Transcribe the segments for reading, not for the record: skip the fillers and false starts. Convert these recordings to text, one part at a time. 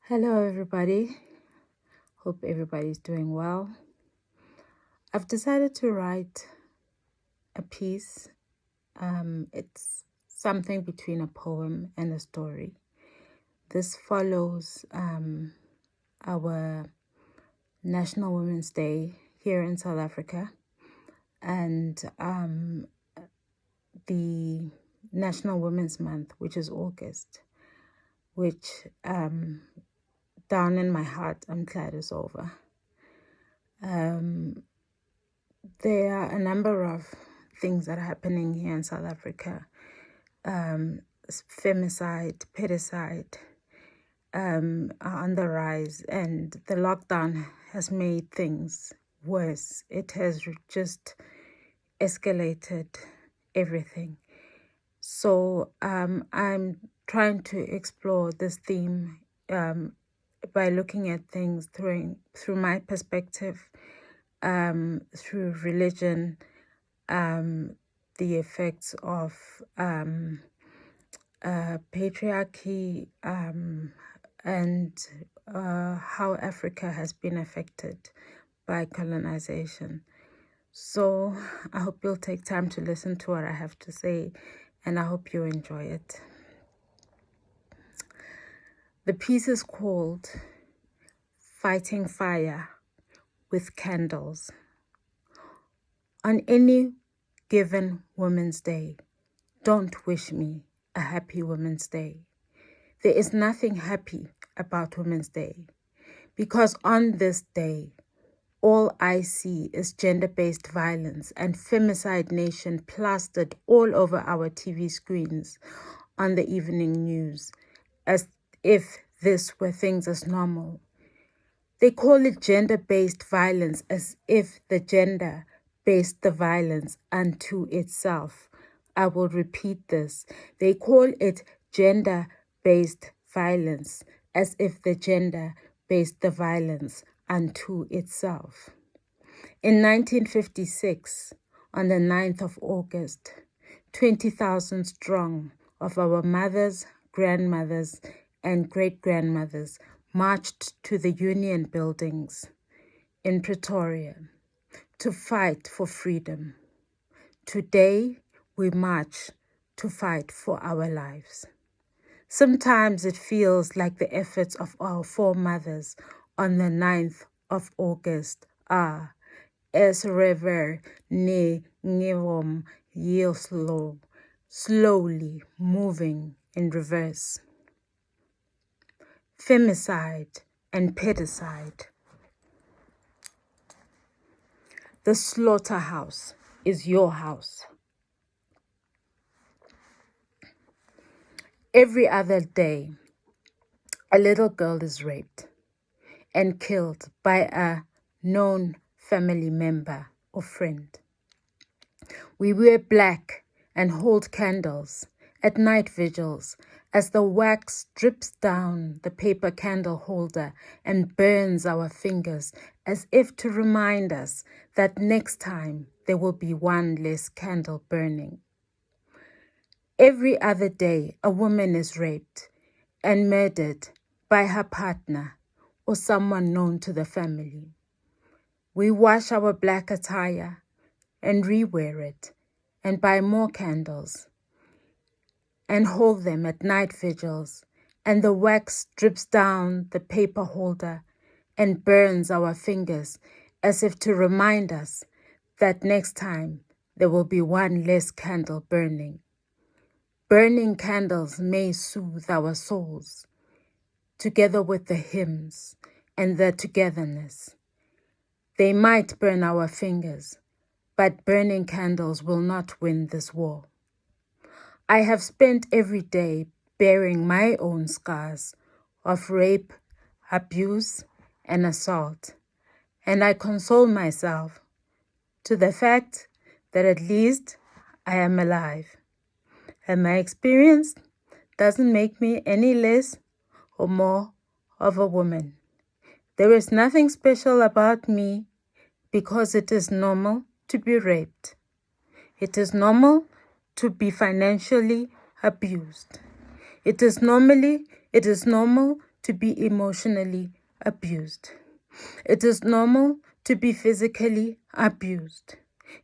Hello, everybody. Hope everybody's doing well. I've decided to write a piece. It's something between a poem and a story. This follows our National Women's Day here in South Africa and the National Women's Month, which is August, which down in my heart, I'm glad is over. There are a number of things that are happening here in South Africa. Femicide, pedicide are on the rise, and the lockdown has made things worse. It has just escalated everything. So I'm trying to explore this theme by looking at things through my perspective, through religion, the effects of patriarchy, and how Africa has been affected by colonization. So I hope you'll take time to listen to what I have to say, and I hope you enjoy it. The piece is called Fighting Fire with Candles. On any given Women's Day, don't wish me a happy Women's Day. There is nothing happy about Women's Day, because on this day, all I see is gender-based violence and femicide nation plastered all over our TV screens on the evening news, as if this were things as normal. They call it gender-based violence as if the gender based the violence unto itself. I will repeat this. They call it gender-based violence as if the gender based the violence unto itself. In 1956, on the 9th of August, 20,000 strong of our mothers, grandmothers, and great-grandmothers marched to the Union buildings in Pretoria to fight for freedom. Today, we march to fight for our lives. Sometimes it feels like the efforts of our foremothers on the 9th of August are as rever ne ngivom slow, slowly moving in reverse. Femicide and pedicide. The slaughterhouse is your house. Every other day, a little girl is raped and killed by a known family member or friend. We wear black and hold candles at night vigils as the wax drips down the paper candle holder and burns our fingers as if to remind us that next time there will be one less candle burning. Every other day, a woman is raped and murdered by her partner or someone known to the family. We wash our black attire and rewear it and buy more candles and hold them at night vigils, and the wax drips down the paper holder and burns our fingers as if to remind us that next time there will be one less candle burning. Burning candles may soothe our souls, together with the hymns and the togetherness. They might burn our fingers, but burning candles will not win this war. I have spent every day bearing my own scars of rape, abuse, and assault, and I console myself to the fact that at least I am alive, and my experience doesn't make me any less or more of a woman. There is nothing special about me because it is normal to be raped. It is normal to be financially abused. It is normal to be emotionally abused. It is normal to be physically abused.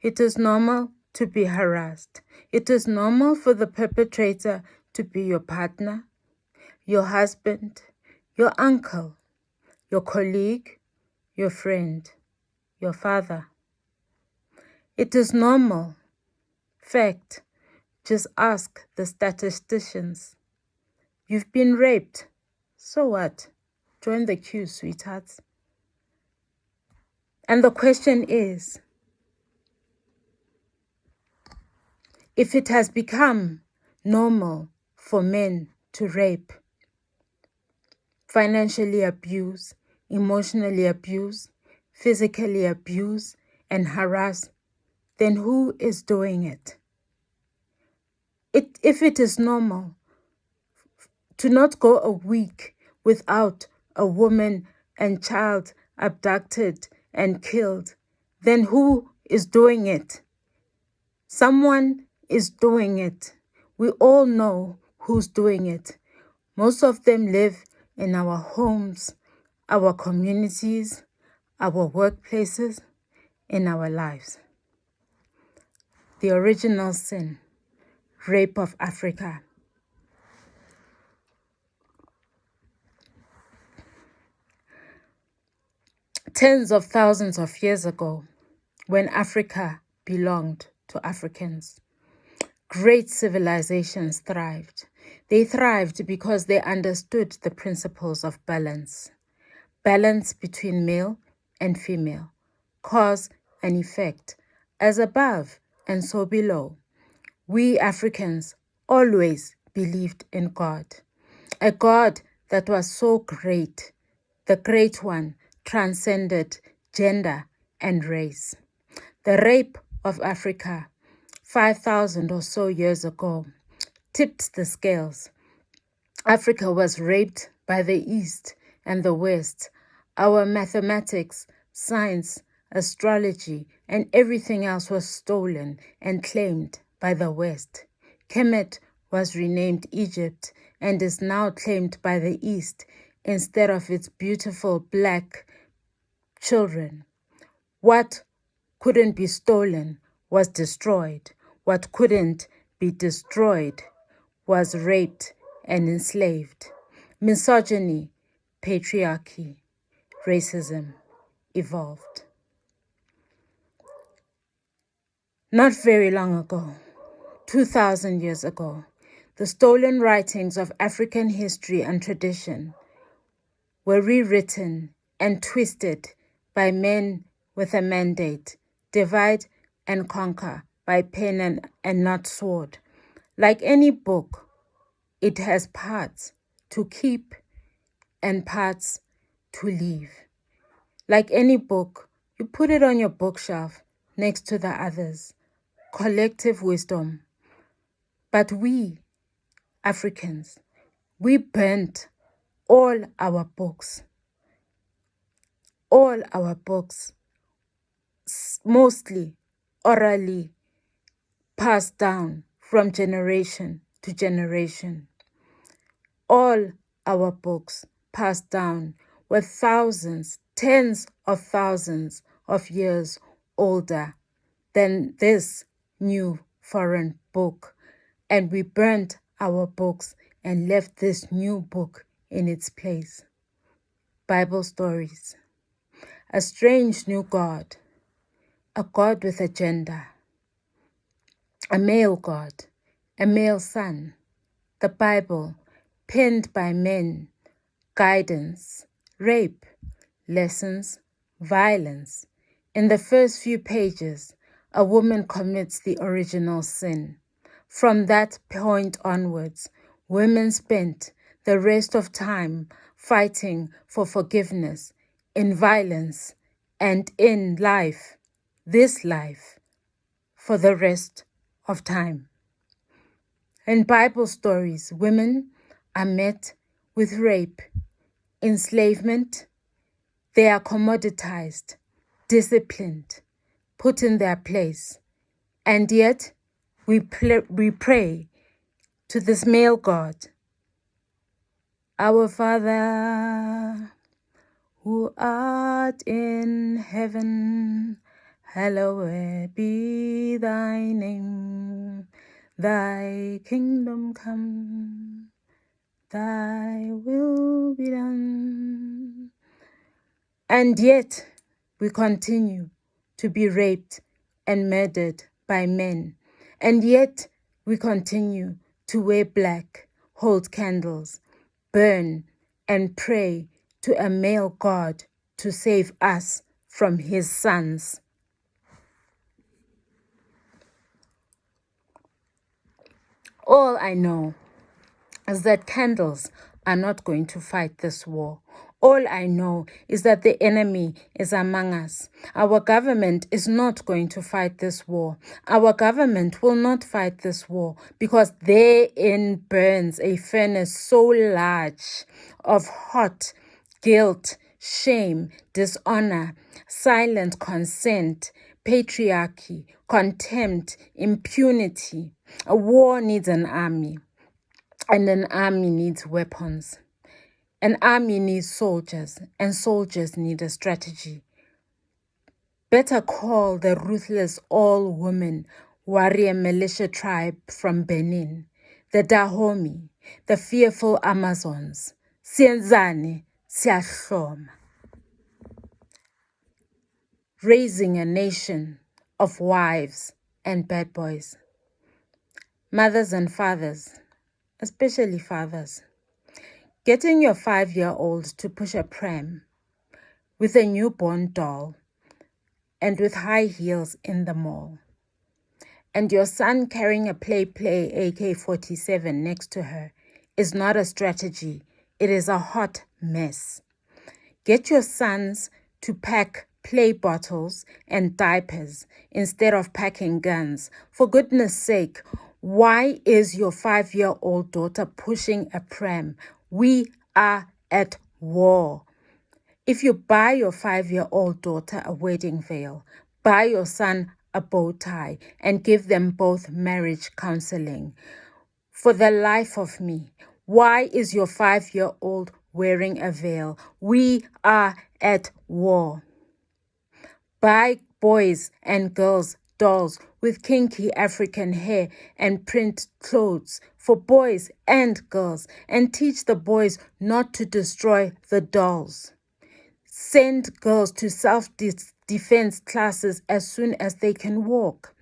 It is normal to be harassed. It is normal for the perpetrator to be your partner, your husband, your uncle, your colleague, your friend, your father. It is normal. Fact, just ask the statisticians. You've been raped. So what? Join the queue, sweethearts. And the question is, if it has become normal for men to rape, financially abuse, emotionally abuse, physically abuse, and harass, then who is doing it? If it is normal to not go a week without a woman and child abducted and killed, then who is doing it? Someone is doing it. We all know who's doing it. Most of them live in our homes, our communities, our workplaces, in our lives. The original sin, rape of Africa. Tens of thousands of years ago, when Africa belonged to Africans, great civilizations thrived. They thrived because they understood the principles of balance. Balance between male and female, cause and effect, as above and so below. We Africans always believed in God, a God that was so great. The Great One transcended gender and race. The rape of Africa 5,000 or so years ago tipped the scales. Africa was raped by the East and the West. Our mathematics, science, astrology, and everything else was stolen and claimed by the West. Kemet was renamed Egypt and is now claimed by the East instead of its beautiful black children. What couldn't be stolen was destroyed. What couldn't be destroyed was raped and enslaved. Misogyny, patriarchy, racism evolved. Not very long ago, 2,000 years ago, the stolen writings of African history and tradition were rewritten and twisted by men with a mandate, divide and conquer by pen and not sword. Like any book, it has parts to keep and parts to leave. Like any book, you put it on your bookshelf next to the others. Collective wisdom. But we, Africans, we burnt all our books. All our books, mostly orally passed down from generation to generation. All our books passed down were thousands, tens of thousands of years older than this new foreign book. And we burnt our books and left this new book in its place. Bible stories. A strange new God, a God with a gender, a male God, a male son, the Bible, penned by men, guidance, rape, lessons, violence. In the first few pages, a woman commits the original sin. From that point onwards, women spent the rest of time fighting for forgiveness in violence and in life, this life, for the rest of time. In Bible stories, women are met with rape, enslavement. They are commoditized, disciplined, put in their place. And yet, we pray to this male God, Our Father, who art in heaven, hallowed be thy name. Thy kingdom come, thy will be done. And yet we continue to be raped and murdered by men. And yet we continue to wear black, hold candles, burn and pray to a male God to save us from his sons. All I know is that candles are not going to fight this war. All I know is that the enemy is among us. Our government is not going to fight this war. Our government will not fight this war because therein burns a furnace so large of hot guilt, shame, dishonor, silent consent, patriarchy, contempt, impunity. A war needs an army. And an army needs weapons. An army needs soldiers, and soldiers need a strategy. Better call the ruthless all-women warrior militia tribe from Benin, the Dahomey, the fearful Amazons. Sienzani, siyahloma. Raising a nation of wives and bad boys. Mothers and fathers, especially fathers. Getting your 5-year-old to push a pram with a newborn doll and with high heels in the mall, and your son carrying a play AK-47 next to her is not a strategy. It is a hot mess. Get your sons to pack play bottles and diapers instead of packing guns. For goodness sake, why is your 5-year-old daughter pushing a pram? We are at war. If you buy your 5-year-old daughter a wedding veil, buy your son a bow tie and give them both marriage counseling. For the life of me, why is your 5-year-old wearing a veil? We are at war. Buy boys and girls dolls with kinky African hair and print clothes for boys and girls, and teach the boys not to destroy the dolls. Send girls to self-defense classes as soon as they can walk.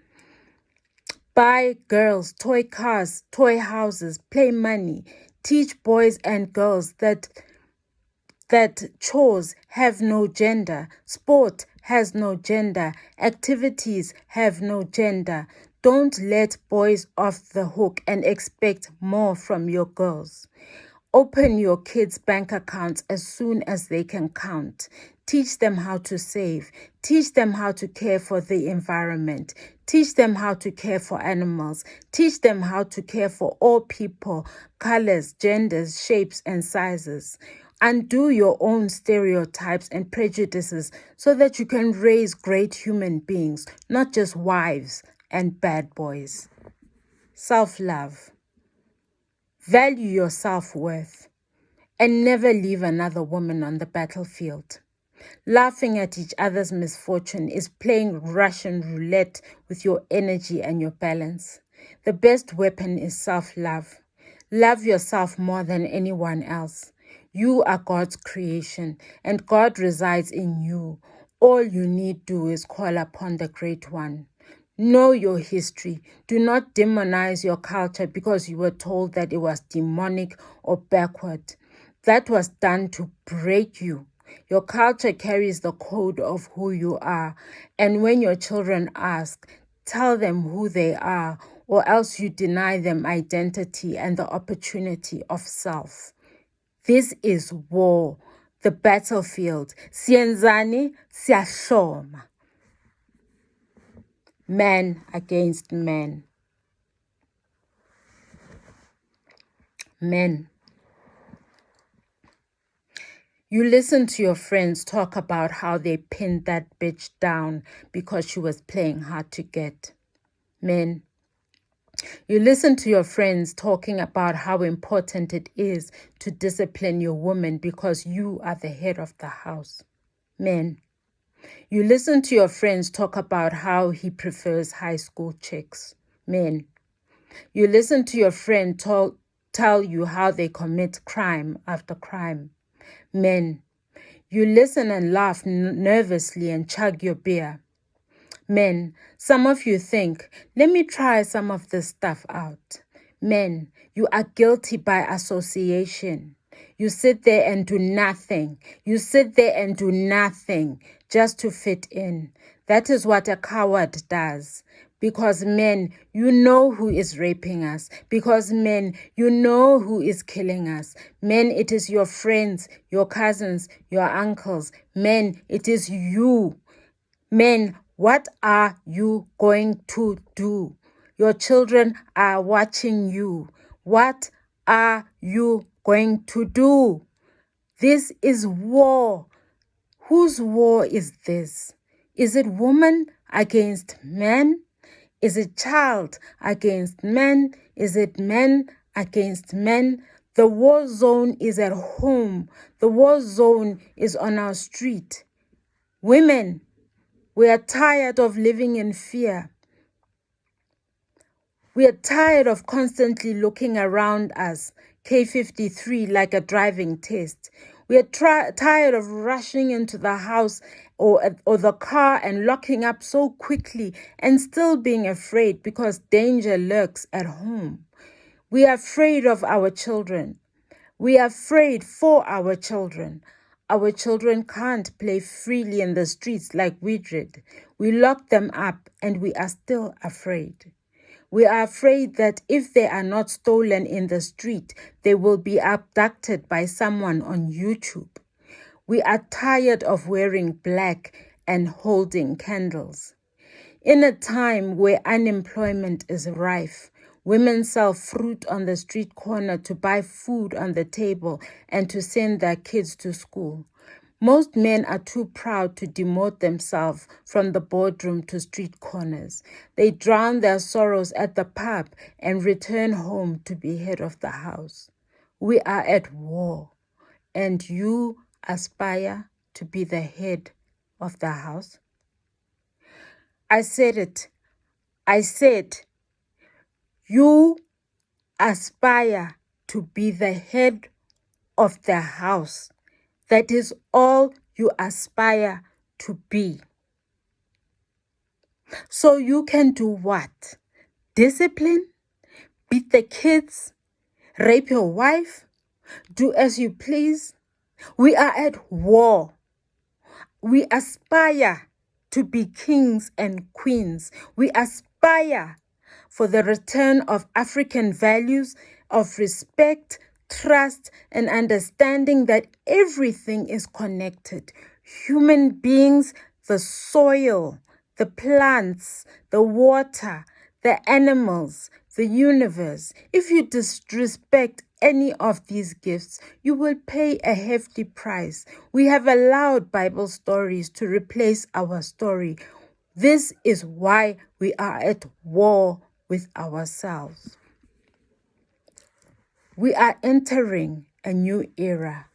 Buy girls toy cars, toy houses, play money. Teach boys and girls that chores have no gender, sport has no gender, activities have no gender. Don't let boys off the hook and expect more from your girls. Open your kids' bank accounts as soon as they can count. Teach them how to save. Teach them how to care for the environment. Teach them how to care for animals. Teach them how to care for all people, colors, genders, shapes, and sizes. Undo your own stereotypes and prejudices so that you can raise great human beings, not just wives and bad boys. Self-love. Value your self-worth and never leave another woman on the battlefield. Laughing at each other's misfortune is playing Russian roulette with your energy and your balance. The best weapon is self-love. Love yourself more than anyone else. You are God's creation, and God resides in you. All you need do is call upon the Great One. Know your history. Do not demonize your culture because you were told that it was demonic or backward. That was done to break you. Your culture carries the code of who you are. And when your children ask, tell them who they are, or else you deny them identity and the opportunity of self. This is war, the battlefield. Sienzani, siyahloma. Man against man. Men. You listen to your friends talk about how they pinned that bitch down because she was playing hard to get. Men. You listen to your friends talking about how important it is to discipline your woman because you are the head of the house. Men. You listen to your friends talk about how he prefers high school chicks. Men. You listen to your friend tell you how they commit crime after crime. Men. You listen and laugh nervously and chug your beer. Men, some of you think, let me try some of this stuff out. Men, you are guilty by association. You sit there and do nothing. You sit there and do nothing just to fit in. That is what a coward does. Because men, you know who is raping us. Because men, you know who is killing us. Men, it is your friends, your cousins, your uncles. Men, it is you. Men, what are you going to do? Your children are watching you. What are you going to do? This is war. Whose war is this? Is it woman against men? Is it child against men? Is it men against men? The war zone is at home. The war zone is on our street. Women, we are tired of living in fear. We are tired of constantly looking around us, K53, like a driving test. We are tired of rushing into the house or the car and locking up so quickly and still being afraid because danger lurks at home. We are afraid of our children. We are afraid for our children. Our children can't play freely in the streets like we did. We lock them up and we are still afraid. We are afraid that if they are not stolen in the street, they will be abducted by someone on YouTube. We are tired of wearing black and holding candles. In a time where unemployment is rife, women sell fruit on the street corner to buy food on the table and to send their kids to school. Most men are too proud to demote themselves from the boardroom to street corners. They drown their sorrows at the pub and return home to be head of the house. We are at war, and you aspire to be the head of the house? I said it. I said, you aspire to be the head of the house. That is all you aspire to be. So you can do what? Discipline? Beat the kids? Rape your wife? Do as you please? We are at war. We aspire to be kings and queens. We aspire for the return of African values of respect, trust, and understanding that everything is connected. Human beings, the soil, the plants, the water, the animals, the universe. If you disrespect any of these gifts, you will pay a hefty price. We have allowed Bible stories to replace our story. This is why we are at war with ourselves. We are entering a new era.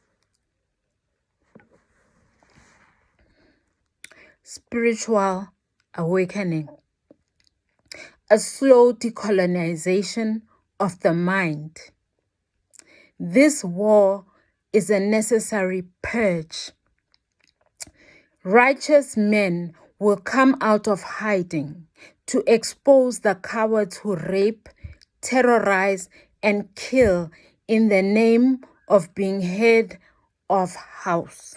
Spiritual awakening. A slow decolonization of the mind. This war is a necessary purge. Righteous men will come out of hiding to expose the cowards who rape, terrorize, and kill in the name of being head of house.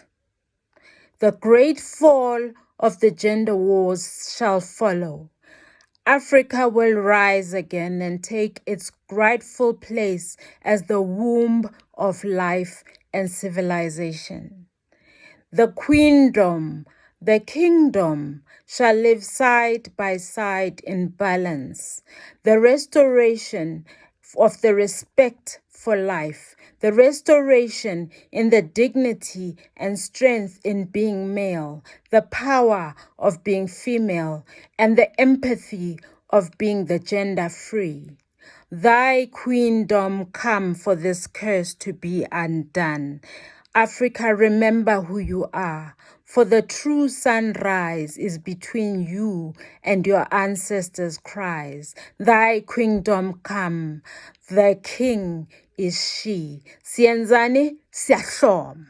The great fall of the gender wars shall follow. Africa will rise again and take its rightful place as the womb of life and civilization. The queendom, the kingdom shall live side by side in balance. The restoration of the respect for life, the restoration in the dignity and strength in being male, the power of being female, and the empathy of being the gender free. Thy queendom come for this curse to be undone. Africa, remember who you are, for the true sunrise is between you and your ancestors' cries. Thy kingdom come, the king is she. Sienzani, siyahloma.